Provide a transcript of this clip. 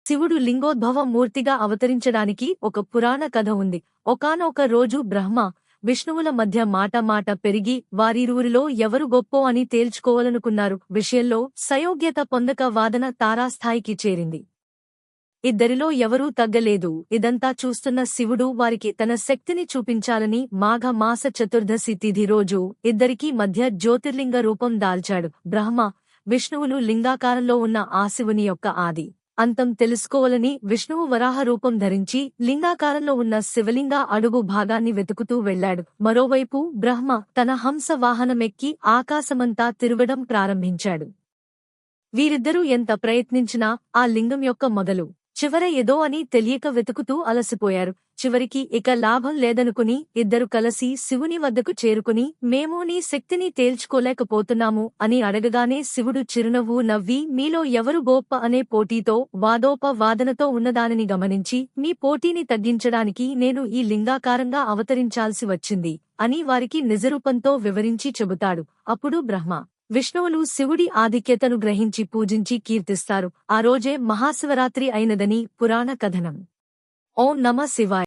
శివుడు లింగోద్భవ మూర్తిగా అవతరించడానికి ఒక పురాణ కథ ఉంది. ఒకానొక రోజు బ్రహ్మ, విష్ణువుల మధ్య మాట పెరిగి వారిరువురిలో ఎవరు గొప్పో అని తేల్చుకోవాలనుకున్నారు. విషయంలో సయోగ్యత పొందక వాదన తారాస్థాయికి చేరింది. ఇద్దరిలో ఎవరూ తగ్గలేదు. ఇదంతా చూస్తున్న శివుడు వారికి తన శక్తిని చూపించాలని మాఘ మాస చతుర్దశి తిథి రోజు ఇద్దరికీ మధ్య జ్యోతిర్లింగ రూపం దాల్చాడు. బ్రహ్మ, విష్ణువులు లింగాకారంలో ఉన్న ఆ శివుని యొక్క ఆది అంతం తెలుసుకోవాలని విష్ణువు వరాహ రూపం ధరించి లింగాకారంలో ఉన్న శివలింగ అడుగు భాగాన్ని వెతుకుతూ వెళ్లాడు. మరోవైపు బ్రహ్మ తన హంస వాహనమెక్కి ఆకాశమంతా తిరగడం ప్రారంభించాడు. వీరిద్దరూ ఎంత ప్రయత్నించినా ఆ లింగం యొక్క మొదలు చివర ఏదో అని తెలియక వెతుకుతూ అలసిపోయారు. చివరికి ఇక లాభం లేదనుకుని ఇద్దరు కలిసి శివుని వద్దకు చేరుకుని, మేము నీ శక్తిని తేల్చుకోలేకపోతున్నాము అని అడగగానే శివుడు చిరునవ్వు నవ్వి, మీలో ఎవరు గొప్ప అనే పోటీతో వాదోపవాదనతో ఉన్నదానిని గమనించి, మీ పోటీని తగ్గించడానికి నేను ఈ లింగాకారంగా అవతరించాల్సి వచ్చింది అని వారికి నిజరూపంతో వివరించి చెబుతాడు. అప్పుడు బ్రహ్మ, విష్ణువులు శివుడి ఆధిక్యతను గ్రహించి పూజించి కీర్తిస్తారు. ఆ రోజే మహాశివరాత్రి అయినదని పురాణ కథనం. ఓం నమః శివాయ.